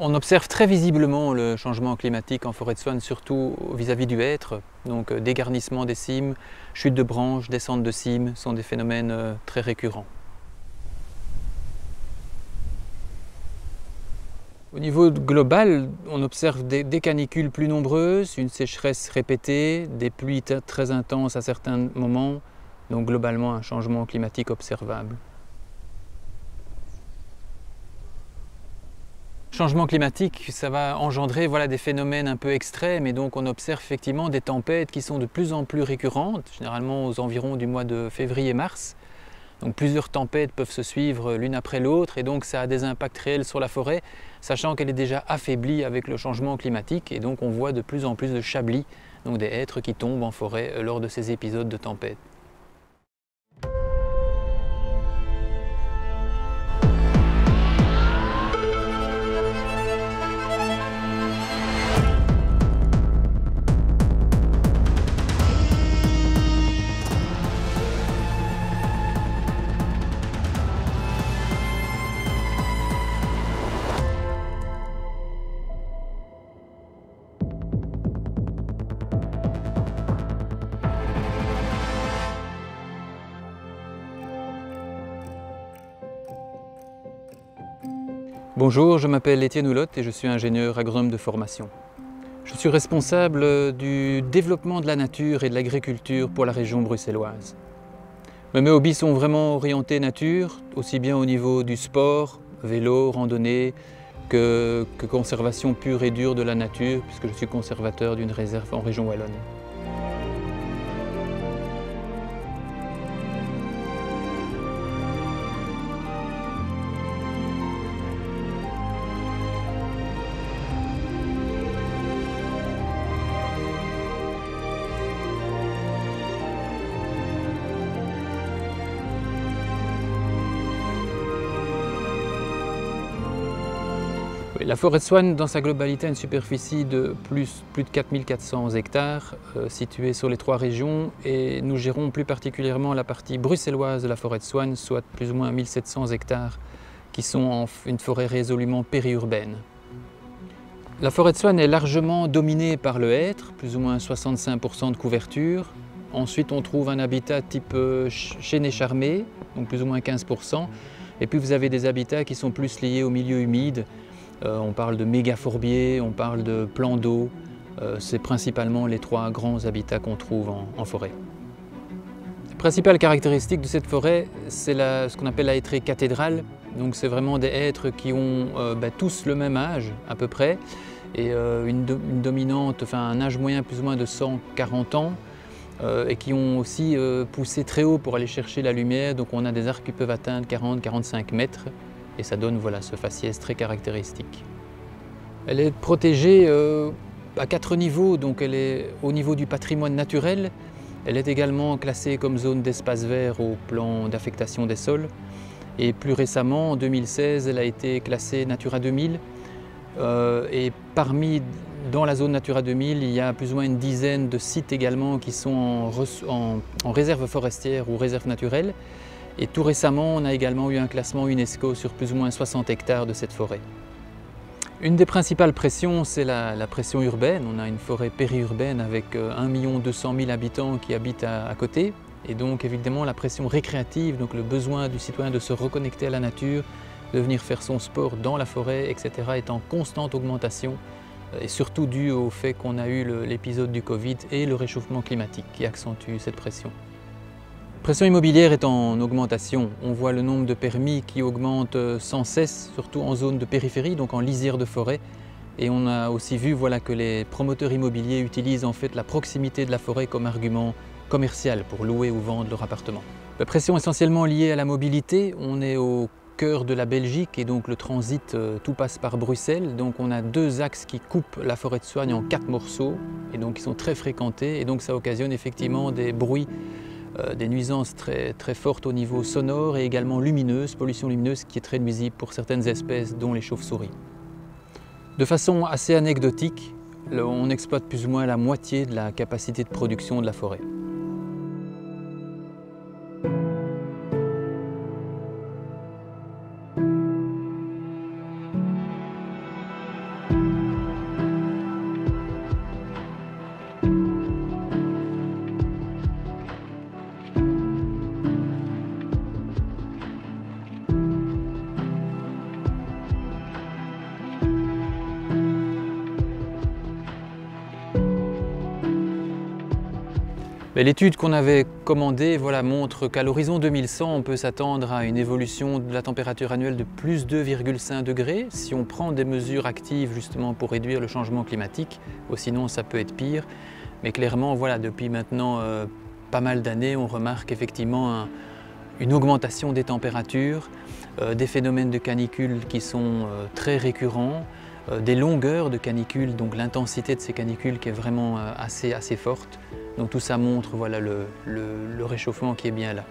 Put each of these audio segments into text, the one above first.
On observe très visiblement le changement climatique en forêt de Swan, surtout vis-à-vis du hêtre. Donc dégarnissement des cimes, chute de branches, descente de cimes sont des phénomènes très récurrents. Au niveau global, on observe des canicules plus nombreuses, une sécheresse répétée, des pluies très intenses à certains moments, donc globalement un changement climatique observable. Changement climatique, ça va engendrer des phénomènes un peu extrêmes et donc on observe effectivement des tempêtes qui sont de plus en plus récurrentes, généralement aux environs du mois de février-mars. Donc plusieurs tempêtes peuvent se suivre l'une après l'autre et donc ça a des impacts réels sur la forêt, sachant qu'elle est déjà affaiblie avec le changement climatique et donc on voit de plus en plus de chablis, donc des hêtres qui tombent en forêt lors de ces épisodes de tempête. Bonjour, je m'appelle Étienne Houlotte et je suis ingénieur agronome de formation. Je suis responsable du développement de la nature et de l'agriculture pour la région bruxelloise. Mes hobbies sont vraiment orientés nature, aussi bien au niveau du sport, vélo, randonnée, que conservation pure et dure de la nature, puisque je suis conservateur d'une réserve en région wallonne. La forêt de Swan, dans sa globalité, a une superficie de plus de 4400 hectares située sur les 3 régions et nous gérons plus particulièrement la partie bruxelloise de la forêt de Swan, soit plus ou moins 1700 hectares qui sont une forêt résolument périurbaine. La forêt de Swan est largement dominée par le hêtre, plus ou moins 65% de couverture. Ensuite, on trouve un habitat type chêne charmé, donc plus ou moins 15%. Et puis vous avez des habitats qui sont plus liés au milieu humide. On parle de mégaforbiers, on parle de plans d'eau. C'est principalement les 3 grands habitats qu'on trouve en forêt. La principale caractéristique de cette forêt, c'est ce qu'on appelle la hêtraie cathédrale. Donc c'est vraiment des hêtres qui ont tous le même âge à peu près et une dominante, un âge moyen plus ou moins de 140 ans et qui ont aussi poussé très haut pour aller chercher la lumière. Donc on a des arbres qui peuvent atteindre 40-45 mètres. Et ça donne ce faciès très caractéristique. Elle est protégée à 4 niveaux, donc elle est au niveau du patrimoine naturel. Elle est également classée comme zone d'espace vert au plan d'affectation des sols. Et plus récemment, en 2016, elle a été classée Natura 2000. Et dans la zone Natura 2000, il y a plus ou moins une dizaine de sites également qui sont en réserve forestière ou réserve naturelle. Et tout récemment, on a également eu un classement UNESCO sur plus ou moins 60 hectares de cette forêt. Une des principales pressions, c'est la pression urbaine. On a une forêt périurbaine avec 1 200 000 habitants qui habitent à côté. Et donc évidemment la pression récréative, donc le besoin du citoyen de se reconnecter à la nature, de venir faire son sport dans la forêt, etc. est en constante augmentation. Et surtout dû au fait qu'on a eu l'épisode du Covid et le réchauffement climatique qui accentue cette pression. La pression immobilière est en augmentation. On voit le nombre de permis qui augmente sans cesse, surtout en zone de périphérie, donc en lisière de forêt. Et on a aussi vu que les promoteurs immobiliers utilisent en fait la proximité de la forêt comme argument commercial pour louer ou vendre leur appartement. La pression est essentiellement liée à la mobilité. On est au cœur de la Belgique et donc le transit, tout passe par Bruxelles. Donc on a 2 axes qui coupent la forêt de Soigne en 4 morceaux et donc qui sont très fréquentés et donc ça occasionne effectivement des bruits, des nuisances très fortes au niveau sonore et également lumineuse, pollution lumineuse qui est très nuisible pour certaines espèces dont les chauves-souris. De façon assez anecdotique, on exploite plus ou moins la moitié de la capacité de production de la forêt. L'étude qu'on avait commandée montre qu'à l'horizon 2100, on peut s'attendre à une évolution de la température annuelle de plus 2,5 degrés si on prend des mesures actives justement pour réduire le changement climatique, ou sinon ça peut être pire. Mais clairement, depuis maintenant pas mal d'années, on remarque effectivement une augmentation des températures, des phénomènes de canicule qui sont très récurrents, des longueurs de canicule, donc l'intensité de ces canicules qui est vraiment assez forte. Donc tout ça montre le réchauffement qui est bien là.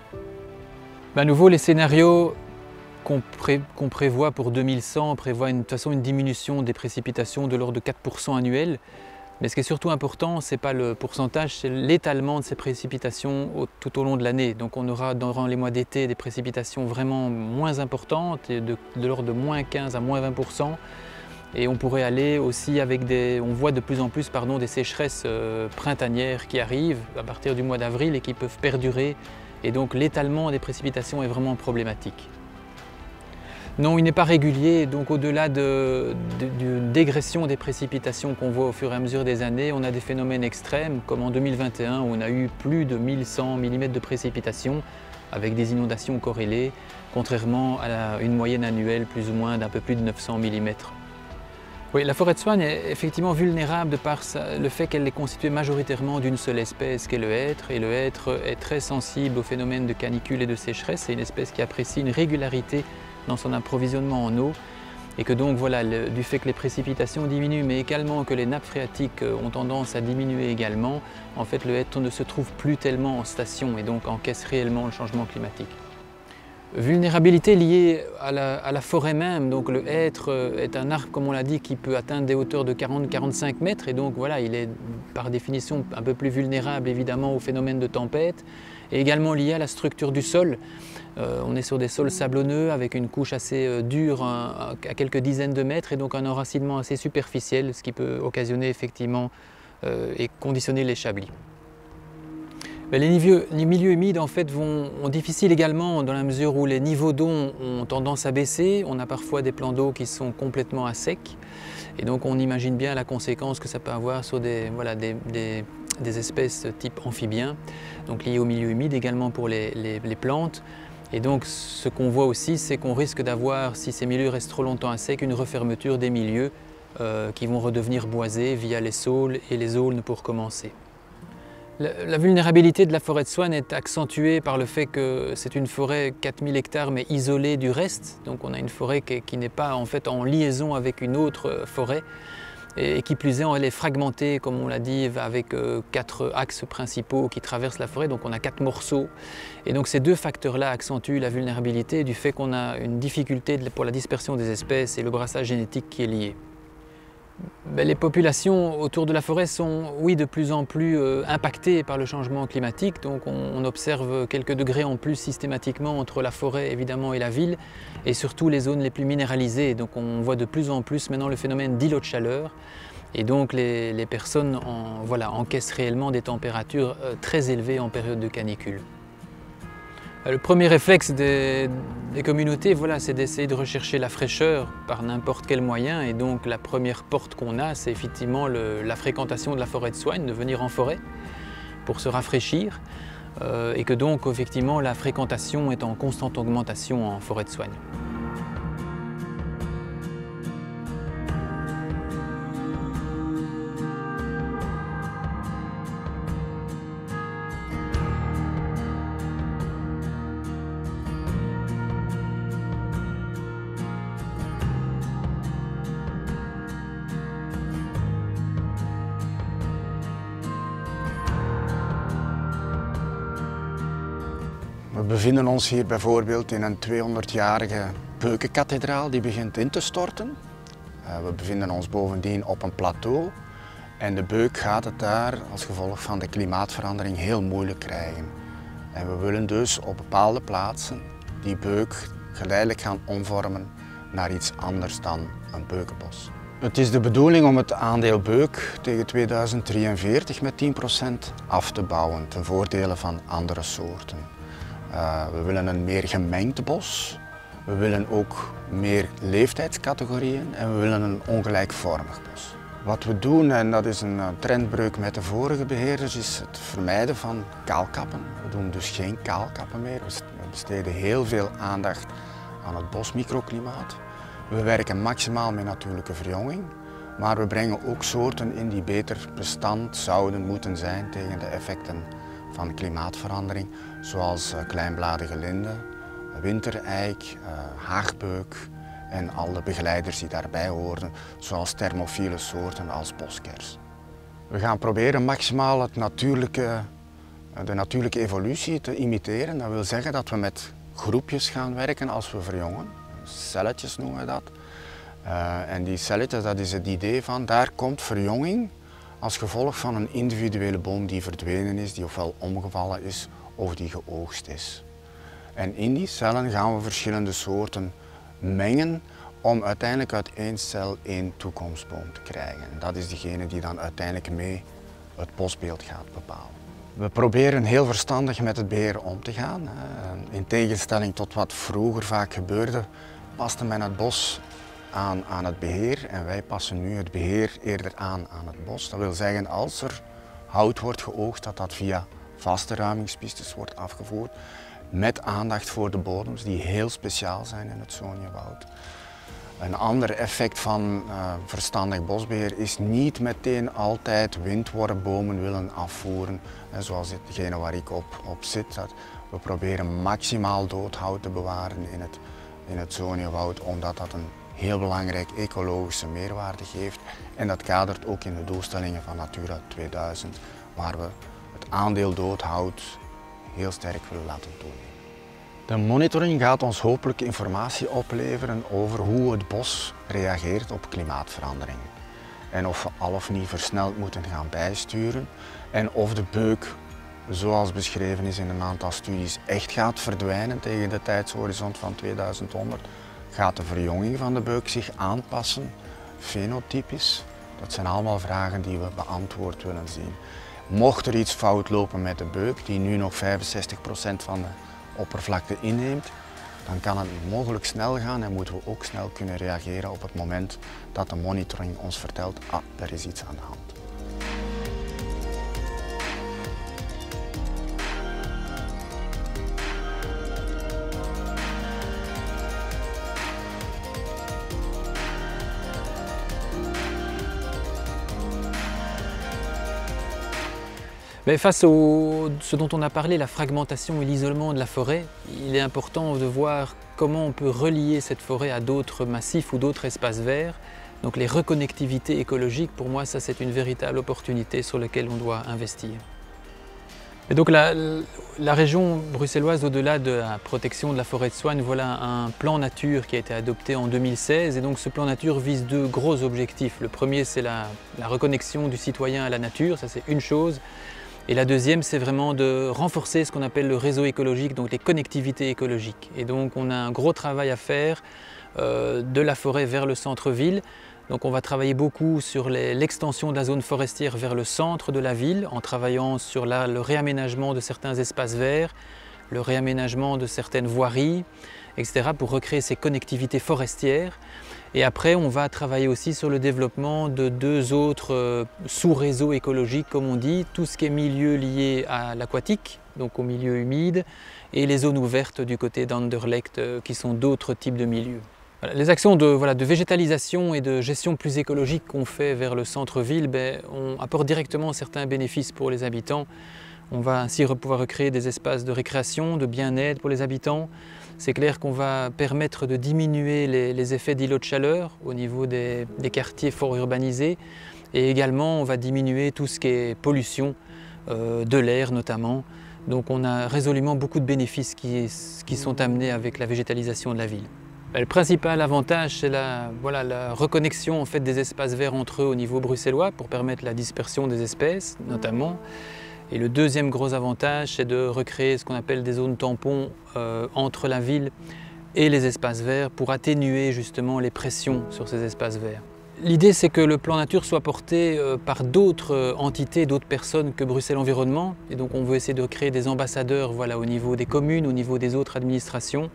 À nouveau, les scénarios qu'on prévoit pour 2100 prévoient de toute façon une diminution des précipitations de l'ordre de 4% annuel. Mais ce qui est surtout important, ce n'est pas le pourcentage, c'est l'étalement de ces précipitations tout au long de l'année. Donc on aura durant les mois d'été des précipitations vraiment moins importantes, de l'ordre de moins 15 à moins 20%. Et on pourrait aller aussi avec on voit de plus en plus des sécheresses printanières qui arrivent à partir du mois d'avril et qui peuvent perdurer. Et donc l'étalement des précipitations est vraiment problématique. Non, il n'est pas régulier, donc au-delà d'une dégression des précipitations qu'on voit au fur et à mesure des années, on a des phénomènes extrêmes, comme en 2021 où on a eu plus de 1100 mm de précipitations avec des inondations corrélées, contrairement à une moyenne annuelle plus ou moins d'un peu plus de 900 mm. Oui, la forêt de Soignes est effectivement vulnérable de par le fait qu'elle est constituée majoritairement d'une seule espèce qu'est le hêtre, et le hêtre est très sensible aux phénomènes de canicule et de sécheresse. C'est une espèce qui apprécie une régularité dans son approvisionnement en eau, et que donc du fait que les précipitations diminuent, mais également que les nappes phréatiques ont tendance à diminuer également, en fait le hêtre ne se trouve plus tellement en station et donc encaisse réellement le changement climatique. Vulnérabilité liée à la forêt même, donc le hêtre est un arbre, comme on l'a dit, qui peut atteindre des hauteurs de 40-45 mètres et donc il est par définition un peu plus vulnérable évidemment aux phénomènes de tempête et également lié à la structure du sol. On est sur des sols sablonneux avec une couche assez dure à quelques dizaines de mètres et donc un enracinement assez superficiel, ce qui peut occasionner effectivement et conditionner l'échablis. Les milieux humides en fait sont difficiles également dans la mesure où les niveaux d'eau ont tendance à baisser. On a parfois des plans d'eau qui sont complètement à sec et donc on imagine bien la conséquence que ça peut avoir sur des espèces type amphibiens, donc liées au milieu humide également pour les plantes. Et donc ce qu'on voit aussi, c'est qu'on risque d'avoir, si ces milieux restent trop longtemps à sec, une refermeture des milieux qui vont redevenir boisés via les saules et les aulnes pour commencer. La vulnérabilité de la forêt de Soignes est accentuée par le fait que c'est une forêt 4000 hectares mais isolée du reste. Donc on a une forêt qui n'est pas en fait en liaison avec une autre forêt et qui plus est, elle est fragmentée, comme on l'a dit, avec 4 axes principaux qui traversent la forêt. Donc on a 4 morceaux. Et donc ces deux facteurs-là accentuent la vulnérabilité du fait qu'on a une difficulté pour la dispersion des espèces et le brassage génétique qui est lié. Les populations autour de la forêt sont, oui, de plus en plus impactées par le changement climatique. Donc on observe quelques degrés en plus systématiquement entre la forêt évidemment et la ville et surtout les zones les plus minéralisées. Donc on voit de plus en plus maintenant le phénomène d'îlots de chaleur et donc les personnes encaissent réellement des températures très élevées en période de canicule. Le premier réflexe des communautés, c'est d'essayer de rechercher la fraîcheur par n'importe quel moyen. Et donc la première porte qu'on a, c'est effectivement la fréquentation de la forêt de Soignes, de venir en forêt pour se rafraîchir. Et que donc effectivement la fréquentation est en constante augmentation en forêt de Soignes. We bevinden ons hier bijvoorbeeld in een 200-jarige beukenkathedraal die begint in te storten. We bevinden ons bovendien op een plateau en de beuk gaat het daar als gevolg van de klimaatverandering heel moeilijk krijgen. En we willen dus op bepaalde plaatsen die beuk geleidelijk gaan omvormen naar iets anders dan een beukenbos. Het is de bedoeling om het aandeel beuk tegen 2043 met 10% af te bouwen ten voordele van andere soorten. We willen een meer gemengd bos, we willen ook meer leeftijdscategorieën en we willen een ongelijkvormig bos. Wat we doen, en dat is een trendbreuk met de vorige beheerders, is het vermijden van kaalkappen. We doen dus geen kaalkappen meer. We besteden heel veel aandacht aan het bosmicroklimaat. We werken maximaal met natuurlijke verjonging, maar we brengen ook soorten in die beter bestand zouden moeten zijn tegen de effecten van klimaatverandering, zoals kleinbladige linde, wintereik, haagbeuk en alle begeleiders die daarbij horen, zoals thermofiele soorten als boskers. We gaan proberen maximaal de natuurlijke evolutie te imiteren. Dat wil zeggen dat we met groepjes gaan werken als we verjongen. Celletjes noemen we dat. En die celletjes, dat is het idee van, daar komt verjonging als gevolg van een individuele boom die verdwenen is, die ofwel omgevallen is of die geoogst is. En in die cellen gaan we verschillende soorten mengen om uiteindelijk uit één cel één toekomstboom te krijgen. En dat is degene die dan uiteindelijk mee het bosbeeld gaat bepalen. We proberen heel verstandig met het beheer om te gaan. In tegenstelling tot wat vroeger vaak gebeurde, paste men het bos aan het beheer en wij passen nu het beheer eerder aan het bos. Dat wil zeggen, als er hout wordt geoogst, dat dat via vaste ruimingspistes wordt afgevoerd, met aandacht voor de bodems die heel speciaal zijn in het Soniewoud. Een ander effect van verstandig bosbeheer is niet meteen altijd windworpbomen willen afvoeren, zoals hetgene waar ik op zit. We proberen maximaal doodhout te bewaren in het Soniewoud, omdat dat een heel belangrijk ecologische meerwaarde geeft. En dat kadert ook in de doelstellingen van Natura 2000, waar we het aandeel doodhout heel sterk willen laten toenemen. De monitoring gaat ons hopelijk informatie opleveren over hoe het bos reageert op klimaatverandering. En of we al of niet versneld moeten gaan bijsturen en of de beuk, zoals beschreven is in een aantal studies, echt gaat verdwijnen tegen de tijdshorizont van 2100. Gaat de verjonging van de beuk zich aanpassen, fenotypisch? Dat zijn allemaal vragen die we beantwoord willen zien. Mocht er iets fout lopen met de beuk, die nu nog 65% van de oppervlakte inneemt, dan kan het mogelijk snel gaan en moeten we ook snel kunnen reageren op het moment dat de monitoring ons vertelt, er is iets aan de hand. Mais face à ce dont on a parlé, la fragmentation et l'isolement de la forêt, il est important de voir comment on peut relier cette forêt à d'autres massifs ou d'autres espaces verts. Donc les reconnectivités écologiques, pour moi, ça c'est une véritable opportunité sur laquelle on doit investir. Et donc la région bruxelloise, au-delà de la protection de la forêt de Soignes, voilà un plan nature qui a été adopté en 2016. Et donc ce plan nature vise deux gros objectifs. Le premier, c'est la reconnexion du citoyen à la nature, ça c'est une chose. Et la deuxième, c'est vraiment de renforcer ce qu'on appelle le réseau écologique, donc les connectivités écologiques. Et donc on a un gros travail à faire de la forêt vers le centre-ville. Donc on va travailler beaucoup sur l'extension de la zone forestière vers le centre de la ville, en travaillant sur le réaménagement de certains espaces verts, le réaménagement de certaines voiries, etc. pour recréer ces connectivités forestières. Et après, on va travailler aussi sur le développement de deux autres sous-réseaux écologiques, comme on dit, tout ce qui est milieu lié à l'aquatique, donc au milieu humide, et les zones ouvertes du côté d'Anderlecht, qui sont d'autres types de milieux. Voilà, les actions de végétalisation et de gestion plus écologique qu'on fait vers le centre-ville, on apporte directement certains bénéfices pour les habitants. On va ainsi pouvoir recréer des espaces de récréation, de bien-être pour les habitants. C'est clair qu'on va permettre de diminuer les effets d'îlots de chaleur au niveau des quartiers fort urbanisés. Et également, on va diminuer tout ce qui est pollution, de l'air notamment. Donc on a résolument beaucoup de bénéfices qui sont amenés avec la végétalisation de la ville. Le principal avantage, c'est la reconnexion en fait, des espaces verts entre eux au niveau bruxellois pour permettre la dispersion des espèces notamment. Et le deuxième gros avantage, c'est de recréer ce qu'on appelle des zones tampons entre la ville et les espaces verts pour atténuer justement les pressions sur ces espaces verts. L'idée, c'est que le plan nature soit porté par d'autres entités, d'autres personnes que Bruxelles Environnement. Et donc on veut essayer de créer des ambassadeurs au niveau des communes, au niveau des autres administrations.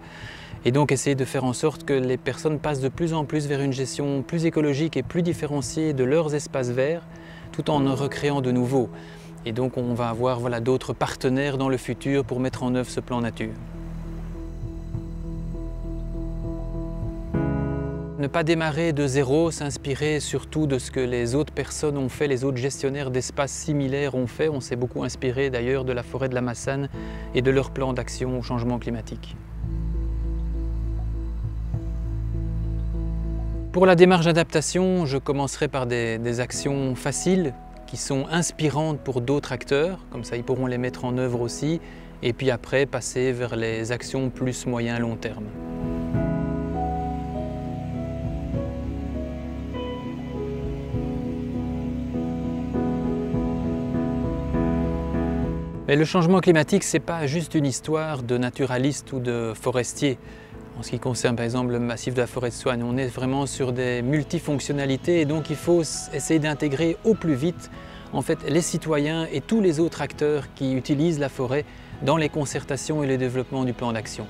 Et donc essayer de faire en sorte que les personnes passent de plus en plus vers une gestion plus écologique et plus différenciée de leurs espaces verts, tout en en recréant de nouveaux. Et donc on va avoir d'autres partenaires dans le futur pour mettre en œuvre ce plan nature. Ne pas démarrer de zéro, s'inspirer surtout de ce que les autres personnes ont fait, les autres gestionnaires d'espaces similaires ont fait. On s'est beaucoup inspiré d'ailleurs de la forêt de la Massane et de leur plan d'action au changement climatique. Pour la démarche d'adaptation, je commencerai par des actions faciles qui sont inspirantes pour d'autres acteurs, comme ça ils pourront les mettre en œuvre aussi, et puis après passer vers les actions plus moyen-long terme. Mais le changement climatique, ce n'est pas juste une histoire de naturalistes ou de forestiers. En ce qui concerne par exemple le massif de la forêt de Soignes, on est vraiment sur des multifonctionnalités et donc il faut essayer d'intégrer au plus vite les citoyens et tous les autres acteurs qui utilisent la forêt dans les concertations et le développement du plan d'action.